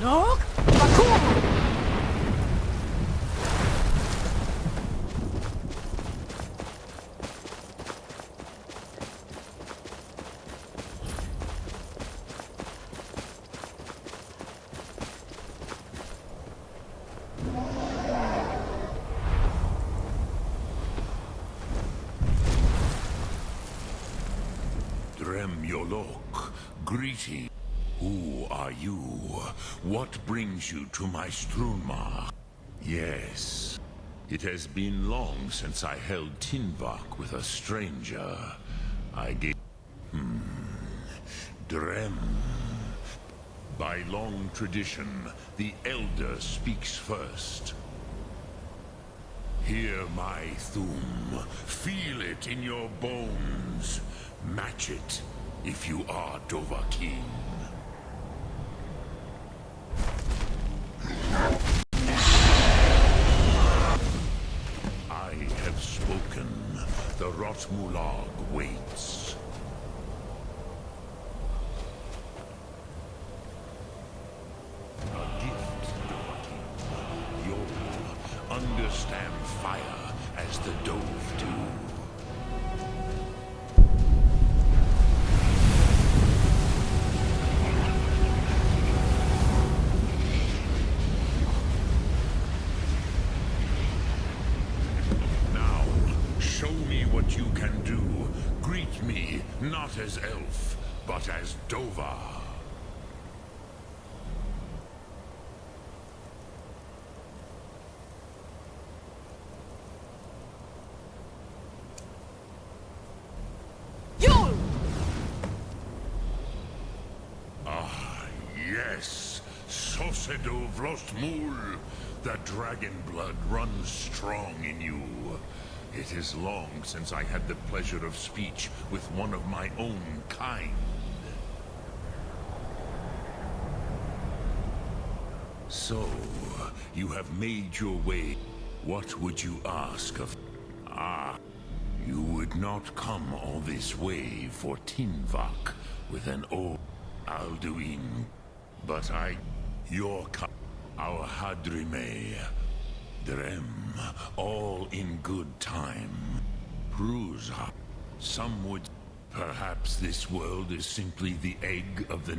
Look! Bakul! Dremyolok, greeting. Who are you? What brings you to my Strunma? Yes, it has been long since I held Tinvak with a stranger. I gave... Drem. By long tradition, the Elder speaks first. Hear my thum. Feel it in your bones. Match it if you are Dovahkiin. I have spoken. The Rotmulag waits. A gift, Dovahkiin. You'll understand fire as the Dove do. What you can do. Greet me, not as elf, but as Dova. Yul! Ah, yes. Sosedo Vlostmul. The dragon blood runs strong in you. It is long since I had the pleasure of speech with one of my own kind. So, you have made your way. What would you ask of... Ah, you would not come all this way for Tinvak with an old Alduin. But our Hadrime... Drem, all in good time. Prusa, some would... Perhaps this world is simply the egg of the...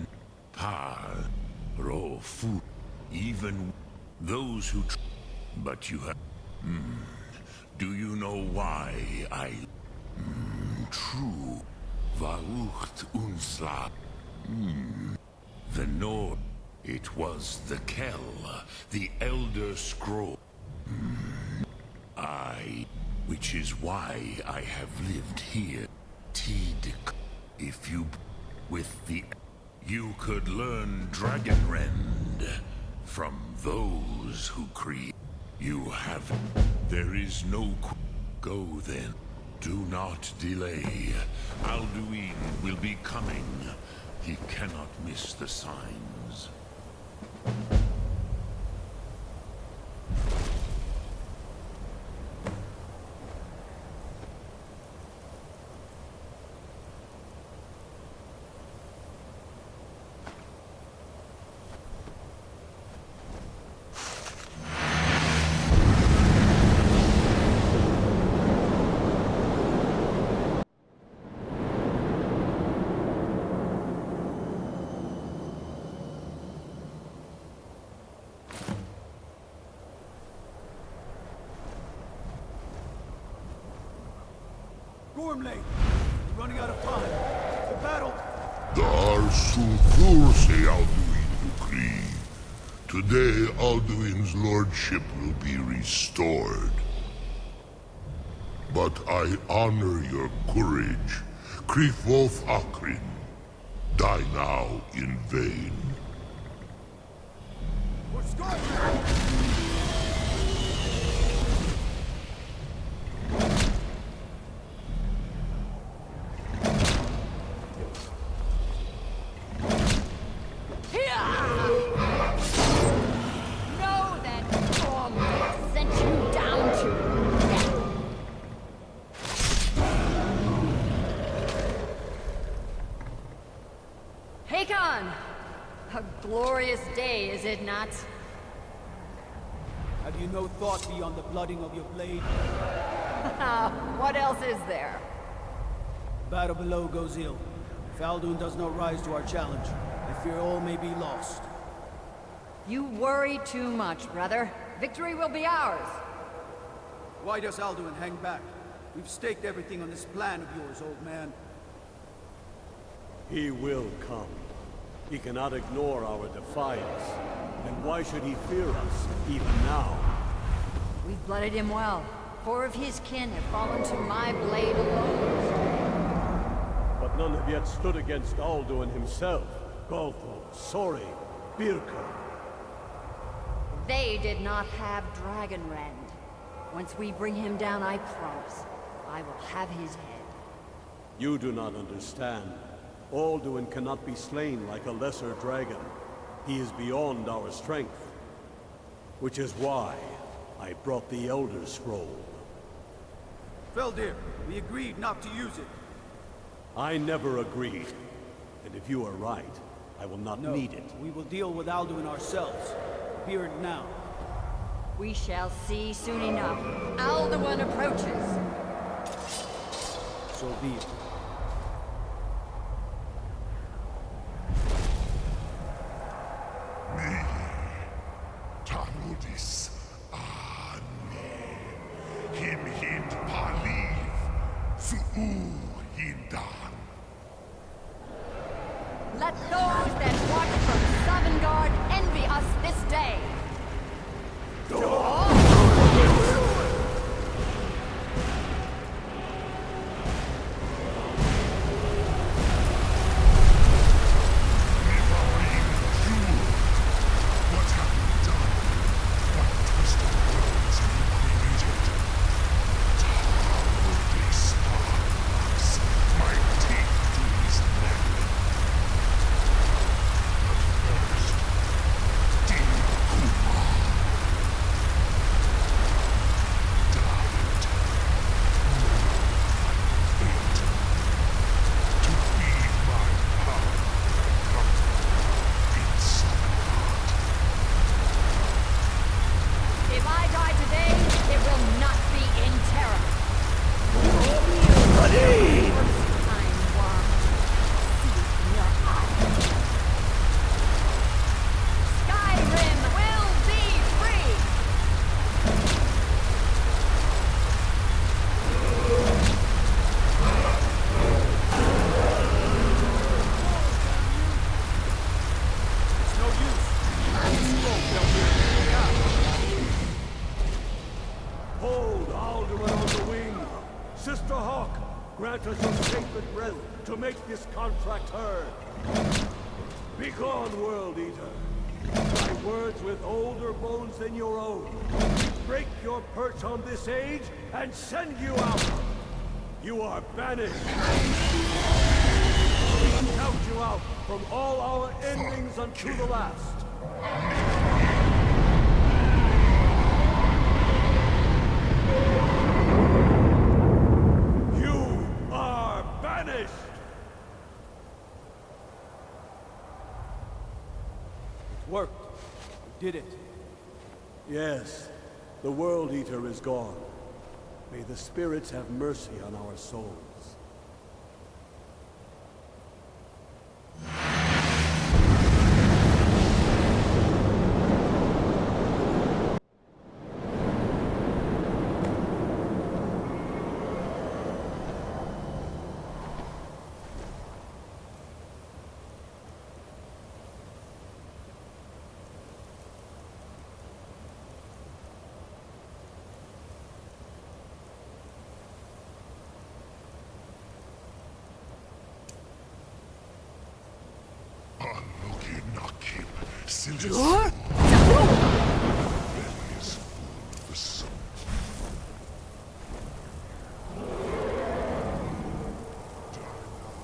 Par, raw food. Even those who... But you have... Do you know why I... True. Varucht unsla. The Nord. It was the Kell, the Elder Scroll. Which is why I have lived here. Tid, if you... With the... You could learn Dragonrend from those who create. You have... There is no... Go then. Do not delay. Alduin will be coming. He cannot miss the signs. Gormley, we're running out of time. The battle... Dar Sulthurse Alduin decree. Today Alduin's lordship will be restored. But I honor your courage. Krifwolf Akrin. Die now in vain. We're starting! A glorious day, is it not? Have you no thought beyond the blooding of your blade? What else is there? The battle below goes ill. If Alduin does not rise to our challenge, I fear all may be lost. You worry too much, brother. Victory will be ours. Why does Alduin hang back? We've staked everything on this plan of yours, old man. He will come. He cannot ignore our defiance. And why should he fear us, even now? We've blooded him well. 4 of his kin have fallen to my blade alone. But none have yet stood against Alduin himself. Golthor, Sori, Birka. They did not have Dragonrend. Once we bring him down, I promise, I will have his head. You do not understand. Alduin cannot be slain like a lesser dragon. He is beyond our strength. Which is why I brought the Elder Scroll. Feldir, we agreed not to use it. I never agreed. And if you are right, I will not No, need it. we will deal with Alduin ourselves. Here and now. We shall see soon enough. Alduin approaches. So be it. Tanodis Ane Him Hind Paliv Su'u Hindan. Let those that watch from Sovngarde envy us this day. If I die today, it will not be in terror. First time, worm. See it in your eyes. Skyrim will be free! It's no use. Scroll, Feldir. Hold Alduin on the wing! Sister Hawk, grant us your sacred breath to make this contract heard. Begone, World Eater. Thy words with older bones than your own. Break your perch on this age and send you out! You are banished! We count you out from all our endings unto the last. You are banished! It worked. We did it. Yes, the World Eater is gone. May the spirits have mercy on our souls. Anuki Nakib Silis. Is the sun. Die now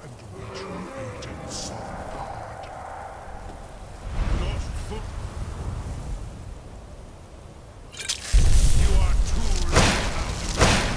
and recreate in Sovngarde. Lost foot. You are too late, Alduin.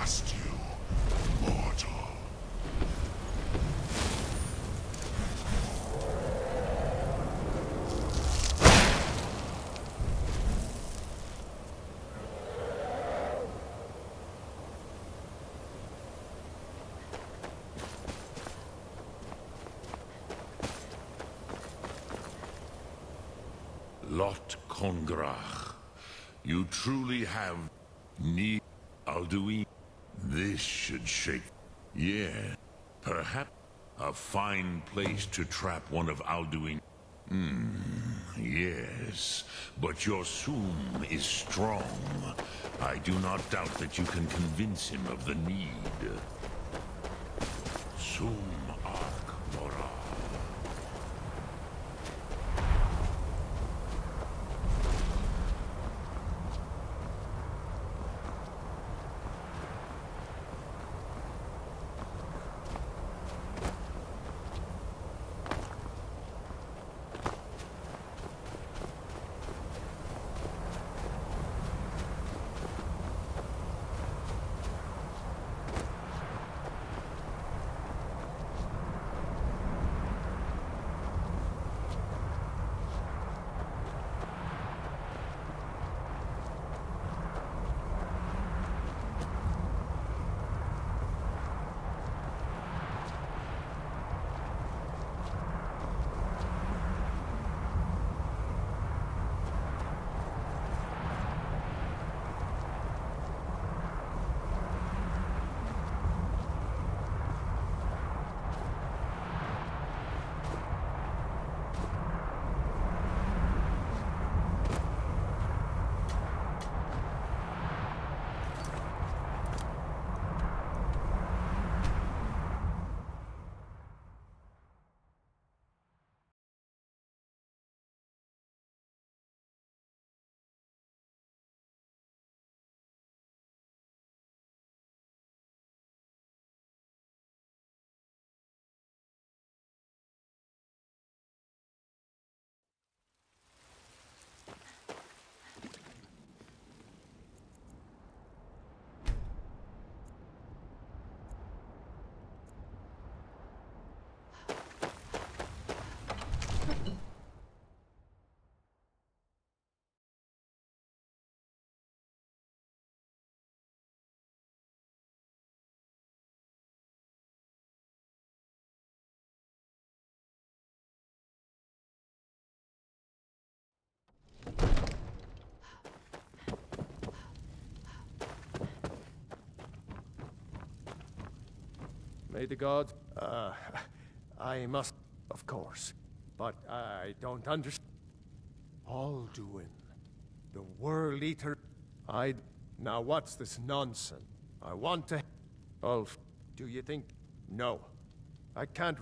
trust you, mortal. Lot Kongrach. You truly have need Alduin. This should shake. Yeah. Perhaps a fine place to trap one of Alduin. Yes. But your Soom is strong. I do not doubt that you can convince him of the need. Soom Ark Mora. May the gods... I must, of course. But I don't understand. Alduin, the World Eater... Now what's this nonsense? I want to... Ulf, do you think... No. I can't...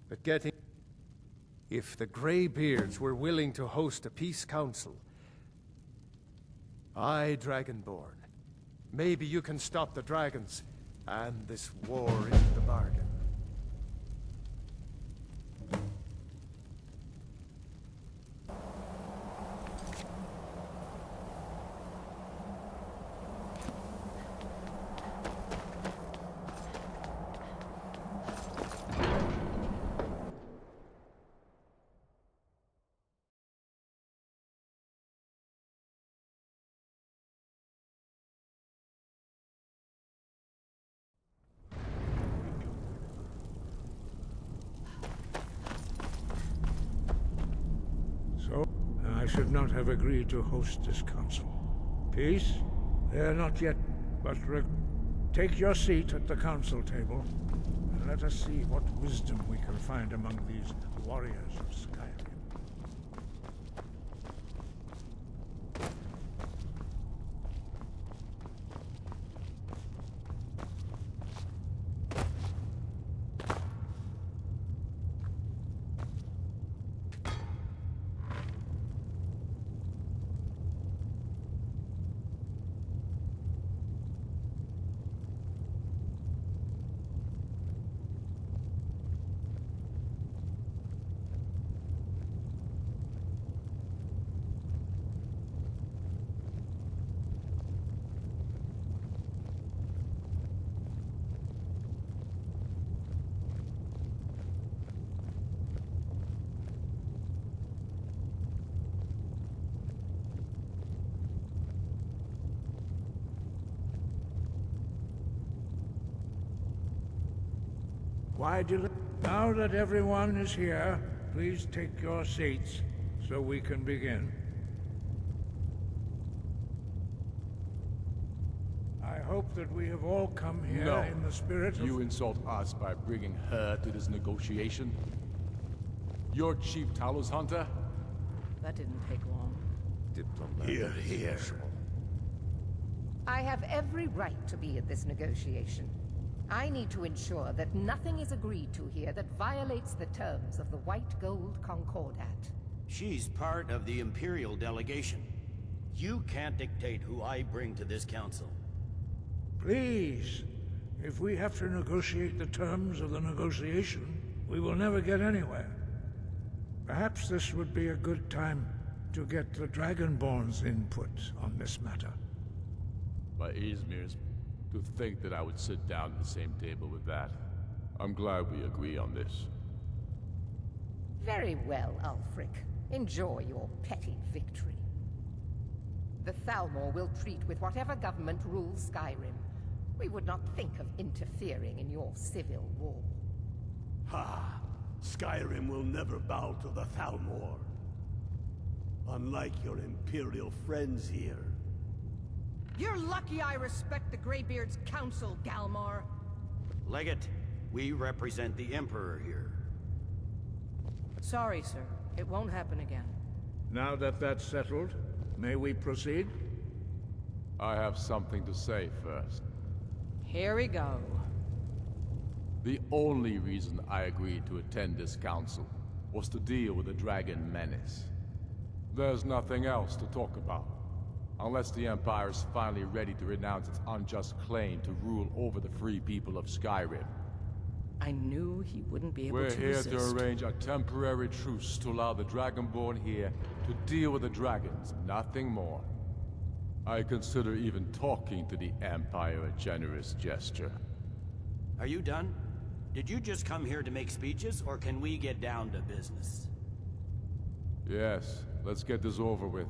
But getting... If the Greybeards were willing to host a peace council... Dragonborn. Maybe you can stop the dragons... and this war in the bargain. So, I should not have agreed to host this council. Peace? They are not yet, but take your seat at the council table, and let us see what wisdom we can find among these warriors of Skyrim. Why delay? Now that everyone is here, please take your seats so we can begin. I hope that we have all come here No. in the spirit of... You insult us by bringing her to this negotiation? You're Chief Talos Hunter? That didn't take long. Here, here. I have every right to be at this negotiation. I need to ensure that nothing is agreed to here that violates the terms of the White Gold Concordat. She's part of the Imperial delegation. You can't dictate who I bring to this council. Please, if we have to negotiate the terms of the negotiation, we will never get anywhere. Perhaps this would be a good time to get the Dragonborn's input on this matter. By Izmir's, to think that I would sit down at the same table with that. I'm glad we agree on this. Very well, Ulfric. Enjoy your petty victory. The Thalmor will treat with whatever government rules Skyrim. We would not think of interfering in your civil war. Ha! Skyrim will never bow to the Thalmor. Unlike your Imperial friends here. You're lucky I respect the Greybeard's counsel, Galmar. Legate, we represent the Emperor here. Sorry, sir. It won't happen again. Now that that's settled, may we proceed? I have something to say first. Here we go. The only reason I agreed to attend this council was to deal with the Dragon Menace. There's nothing else to talk about. Unless the Empire is finally ready to renounce its unjust claim to rule over the free people of Skyrim. I knew he wouldn't be able We're to here resist. to arrange a temporary truce to allow the Dragonborn here to deal with the dragons, nothing more. I consider even talking to the Empire a generous gesture. Are you done? Did you just come here to make speeches, or can we get down to business? Yes, let's get this over with.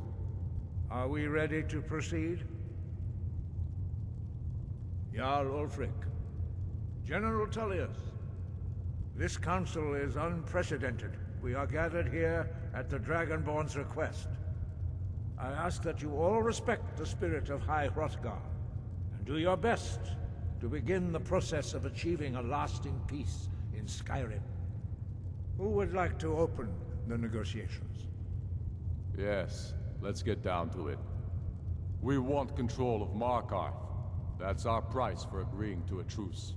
Are we ready to proceed? Jarl Ulfric, General Tullius, this council is unprecedented. We are gathered here at the Dragonborn's request. I ask that you all respect the spirit of High Hrothgar, and do your best to begin the process of achieving a lasting peace in Skyrim. Who would like to open the negotiations? Yes, let's get down to it. We want control of Markarth. That's our price for agreeing to a truce.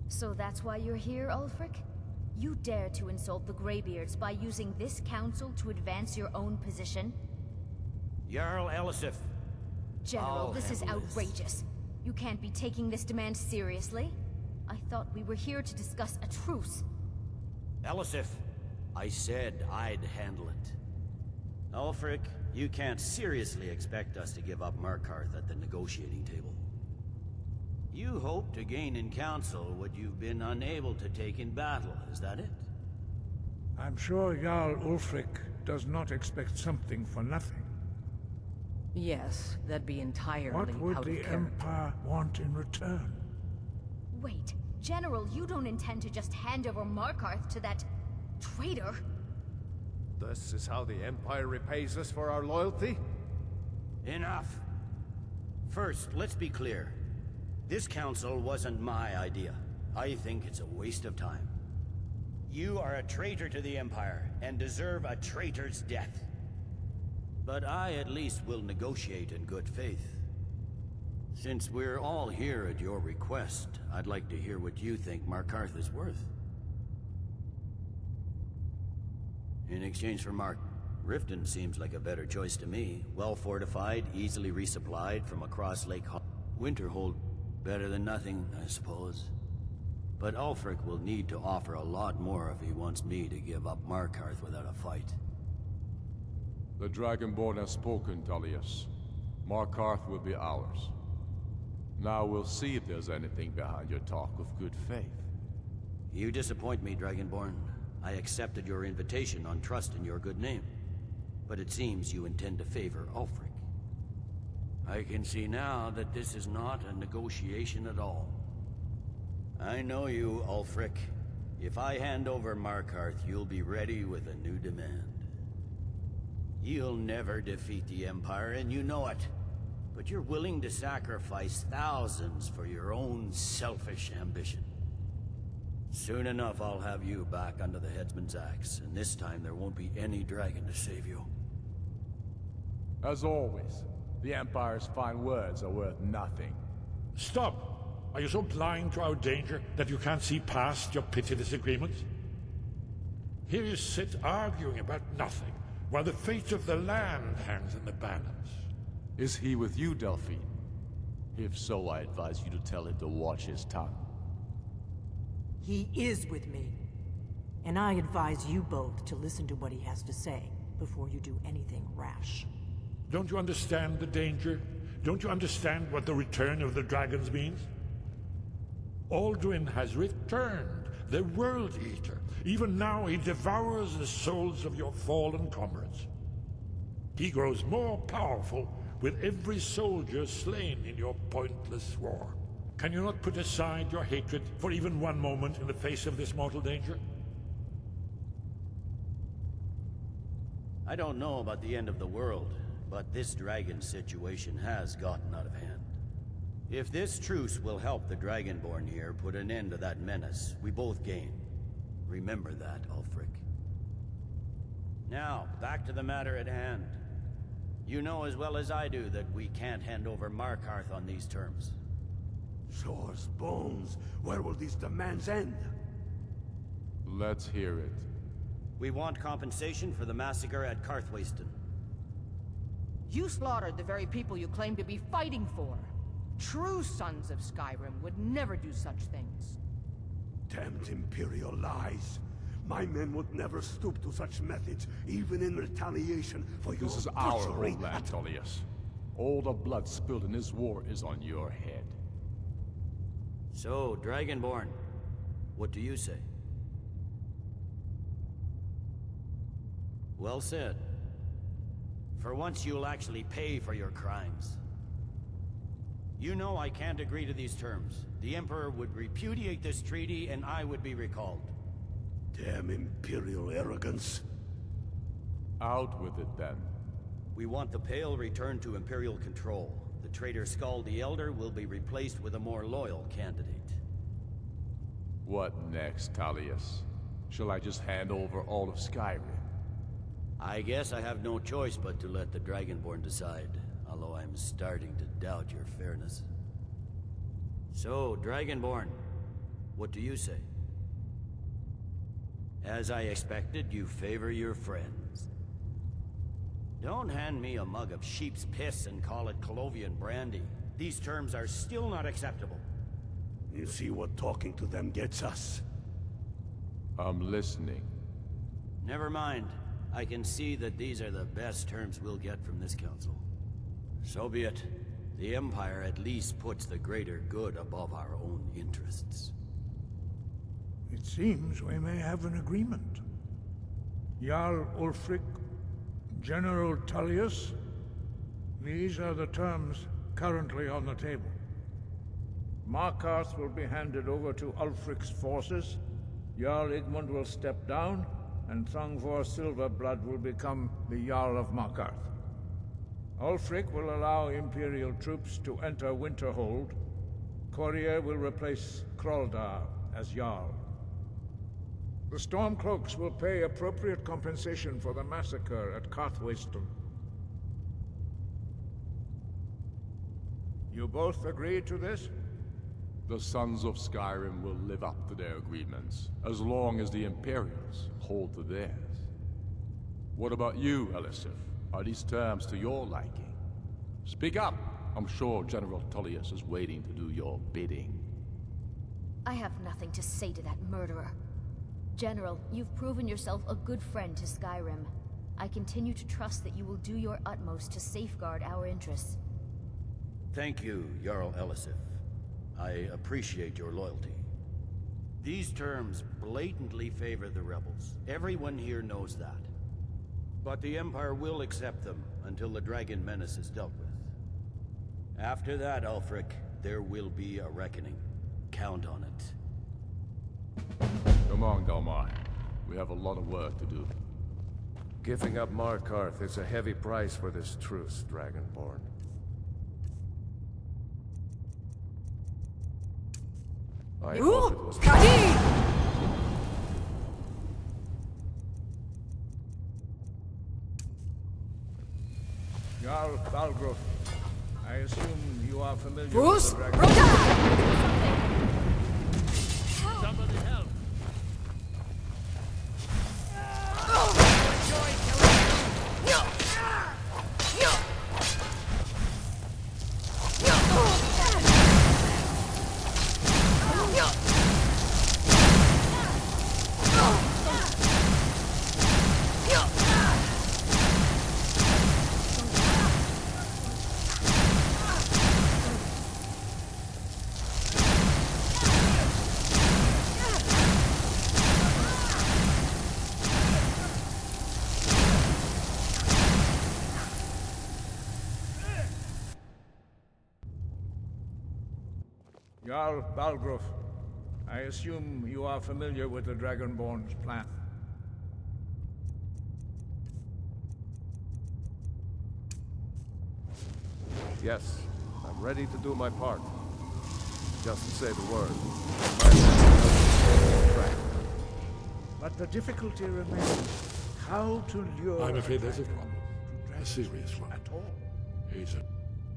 So that's why you're here, Ulfric? You dare to insult the Greybeards by using this council to advance your own position? Jarl Elisif. General, I'll this is handle this. outrageous. You can't be taking this demand seriously. I thought we were here to discuss a truce. Elisif, I said I'd handle it. Ulfric, you can't seriously expect us to give up Markarth at the negotiating table. You hope to gain in council what you've been unable to take in battle, is that it? I'm sure Jarl Ulfric does not expect something for nothing. Yes, that'd be entirely What would out the of character. Empire want in return? Wait, General, you don't intend to just hand over Markarth to that traitor? This is how the Empire repays us for our loyalty? Enough. First, let's be clear. This council wasn't my idea. I think it's a waste of time. You are a traitor to the Empire, and deserve a traitor's death. But I at least will negotiate in good faith. Since we're all here at your request, I'd like to hear what you think Markarth is worth. In exchange for Riften seems like a better choice to me. Well fortified, easily resupplied from across Lake Winterhold. Better than nothing, I suppose. But Ulfric will need to offer a lot more if he wants me to give up Markarth without a fight. The Dragonborn has spoken, Tullius. Markarth will be ours. Now we'll see if there's anything behind your talk of good faith. You disappoint me, Dragonborn. I accepted your invitation on trust in your good name. But it seems you intend to favor Ulfric. I can see now that this is not a negotiation at all. I know you, Ulfric. If I hand over Markarth, you'll be ready with a new demand. You'll never defeat the Empire, and you know it. But you're willing to sacrifice thousands for your own selfish ambition. Soon enough, I'll have you back under the headsman's axe, and this time there won't be any dragon to save you. As always, the Empire's fine words are worth nothing. Stop! Are you so blind to our danger that you can't see past your pitiless agreements? Here you sit arguing about nothing, while the fate of the land hangs in the balance. Is he with you, Delphine? If so, I advise you to tell him to watch his tongue. He is with me. And I advise you both to listen to what he has to say before you do anything rash. Don't you understand the danger? Don't you understand what the return of the dragons means? Alduin has returned, the World Eater. Even now he devours the souls of your fallen comrades. He grows more powerful with every soldier slain in your pointless war. Can you not put aside your hatred for even one moment in the face of this mortal danger? I don't know about the end of the world, but this dragon situation has gotten out of hand. If this truce will help the Dragonborn here put an end to that menace, we both gain. Remember that, Ulfric. Now, back to the matter at hand. You know as well as I do that we can't hand over Markarth on these terms. Show us bones. Where will these demands end? Let's hear it. We want compensation for the massacre at Karthwasten. You slaughtered the very people you claim to be fighting for. True sons of Skyrim would never do such things. Damned Imperial lies. My men would never stoop to such methods, even in retaliation for your This is our butchery homeland, Tullius. All the blood spilled in this war is on your head. So, Dragonborn, what do you say? Well said. For once you'll actually pay for your crimes. You know I can't agree to these terms. The Emperor would repudiate this treaty and I would be recalled. Damn Imperial arrogance. Out with it, then. We want the Pale returned to Imperial control. The traitor Skull the Elder will be replaced with a more loyal candidate. What next, Tullius? Shall I just hand over all of Skyrim? I guess I have no choice but to let the Dragonborn decide, although I'm starting to doubt your fairness. So, Dragonborn, what do you say? As I expected, you favor your friends. Don't hand me a mug of sheep's piss and call it Colovian brandy. These terms are still not acceptable. You see what talking to them gets us? I'm listening. Never mind. I can see that these are the best terms we'll get from this council. So be it. The Empire at least puts the greater good above our own interests. It seems we may have an agreement. Jarl Ulfric, General Tullius, these are the terms currently on the table. Markarth will be handed over to Ulfric's forces, Jarl Igmund will step down, and Thongvor Silverblood will become the Jarl of Markarth. Ulfric will allow Imperial troops to enter Winterhold. Courier will replace Kraldar as Jarl. The Stormcloaks will pay appropriate compensation for the massacre at Karthwasten. You both agree to this? The Sons of Skyrim will live up to their agreements, as long as the Imperials hold to theirs. What about you, Elisif? Are these terms to your liking? Speak up! I'm sure General Tullius is waiting to do your bidding. I have nothing to say to that murderer. General, you've proven yourself a good friend to Skyrim. I continue to trust that you will do your utmost to safeguard our interests. Thank you, Jarl Elisif. I appreciate your loyalty. These terms blatantly favor the rebels. Everyone here knows that. But the Empire will accept them until the Dragon Menace is dealt with. After that, Ulfric, there will be a reckoning. Count on it. Come on, Galmar. We have a lot of work to do. Giving up Markarth is a heavy price for this truce, Dragonborn. I hope it was... Jarl Balgruf, I assume you are familiar Bruce, with the dragon... Somebody help! Jarl Balgruf, I assume you are familiar with the Dragonborn's plan. Yes, I'm ready to do my part. Just say the word. But the difficulty remains how to lure... I'm afraid there's a problem. A serious one. At all. He's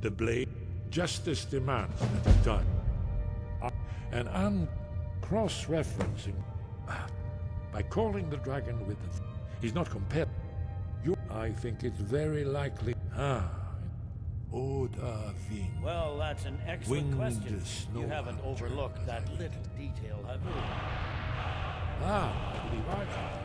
the blade. Justice demands that he done. And I'm cross-referencing. By calling the dragon with the... He's not compelled. I think it's very likely... Oda Ving. Well, that's an excellent Winged question. snow You haven't hunter, overlooked as that I little detail, have you? I believe I can.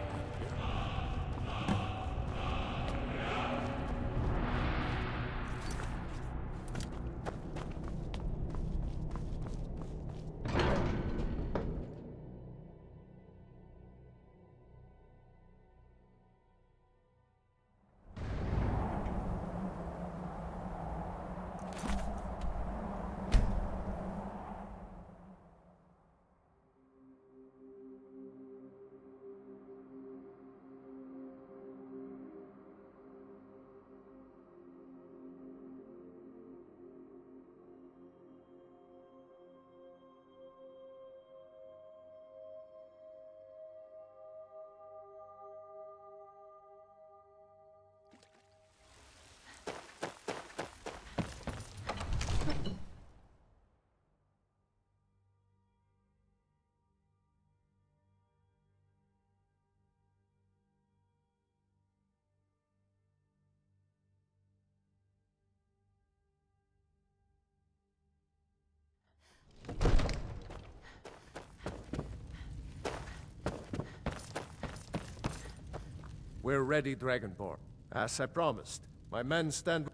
We're ready, Dragonborn. As I promised, my men stand...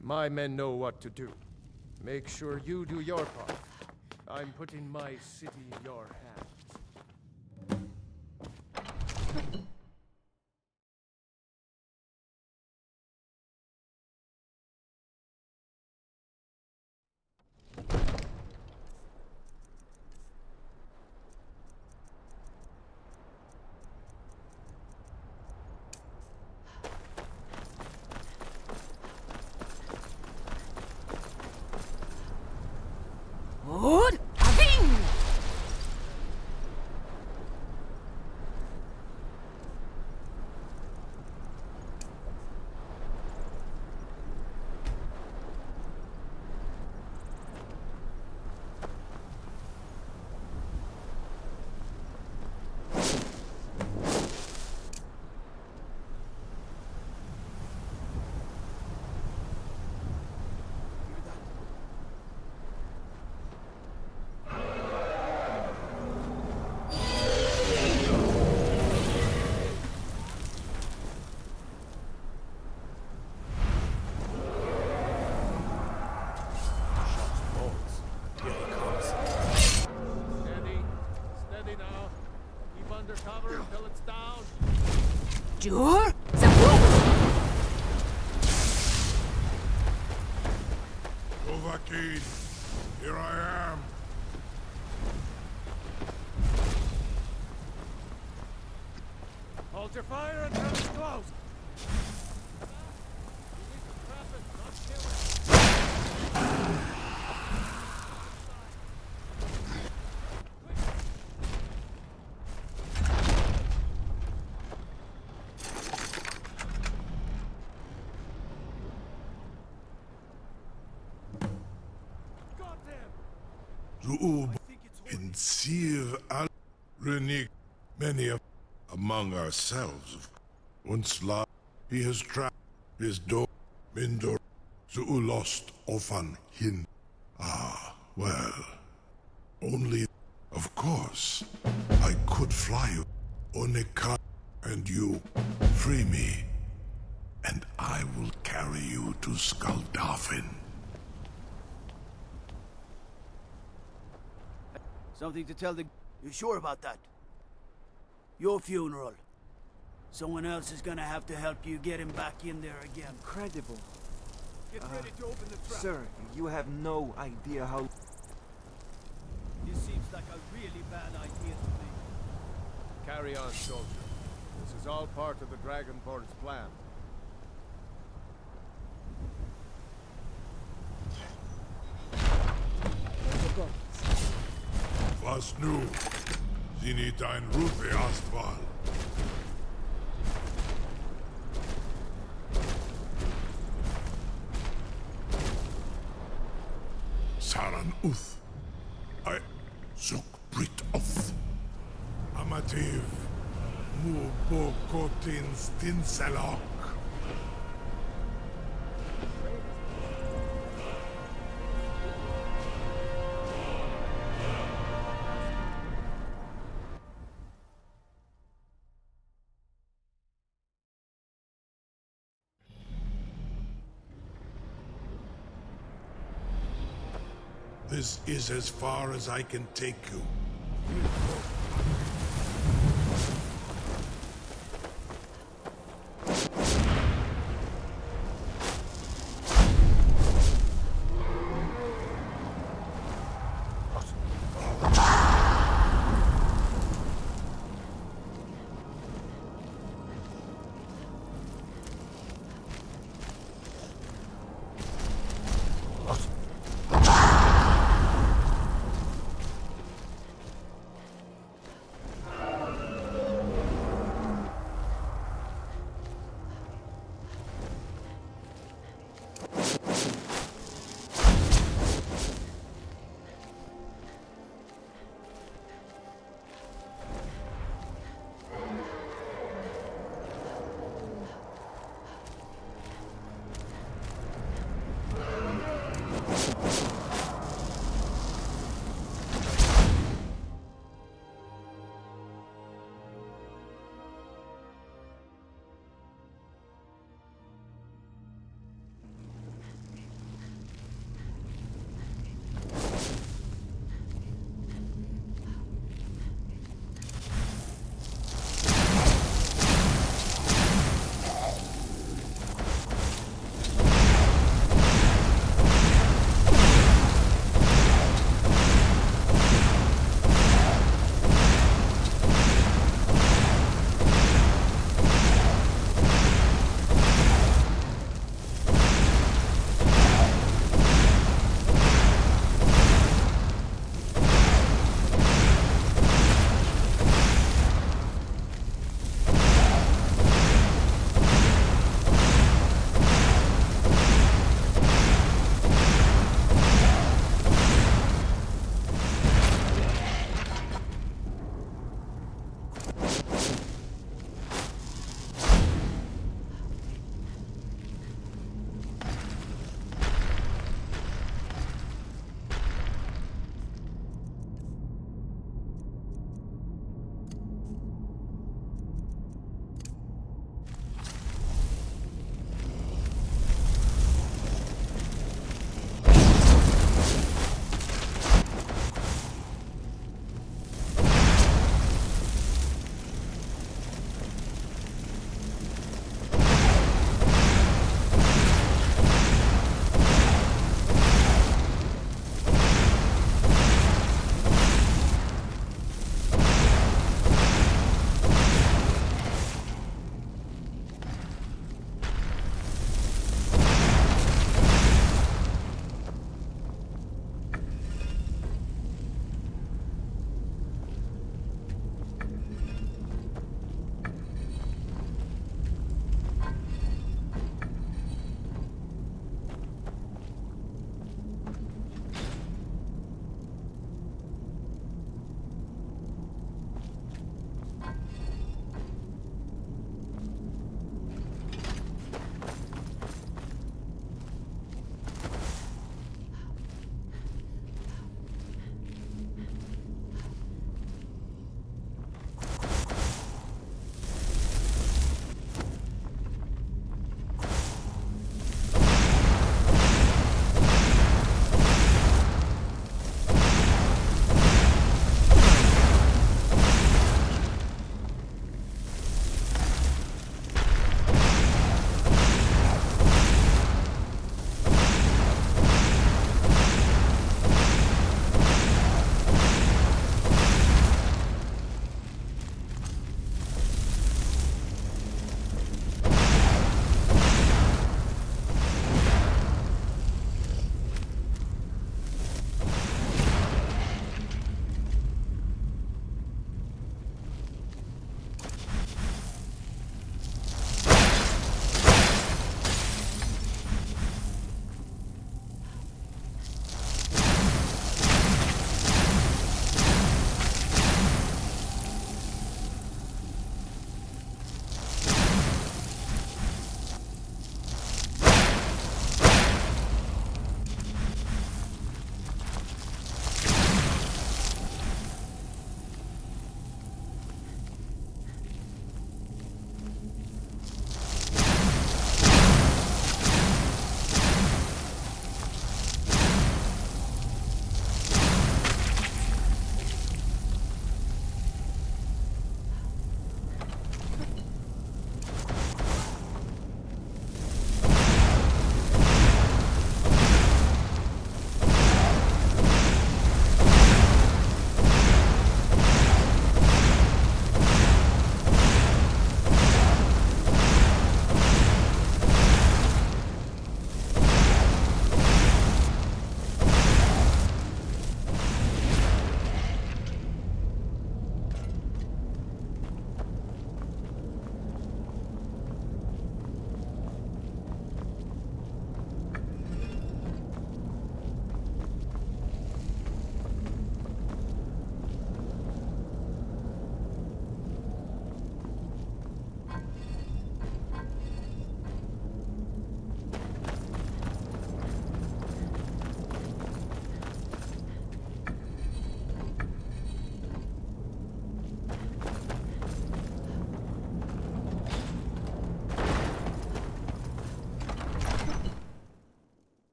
My men know what to do. Make sure you do your part. I'm putting my city in your hands. Jur? Dovahkiin, here I am. Hold your fire until it's close. Zuub in Sir al Renik, many of among ourselves. Once la he has trapped his do Mindor Zu lost ofan hin. Ah, well. Only of course I could fly you. Onika and you free me, and I will carry you to Skaldafin. Something to tell the... You sure about that? Your funeral. Someone else is gonna have to help you get him back in there again. Incredible. Get ready to open the trap. Sir, you have no idea how... This seems like a really bad idea to me. Carry on, soldier. This is all part of the Dragonborn's plan. Was nu? Sie nicht ein Rufe Astval. Saran Uth. I Zuk Brit of Amativ Mubokotin Stinselok. This is as far as I can take you.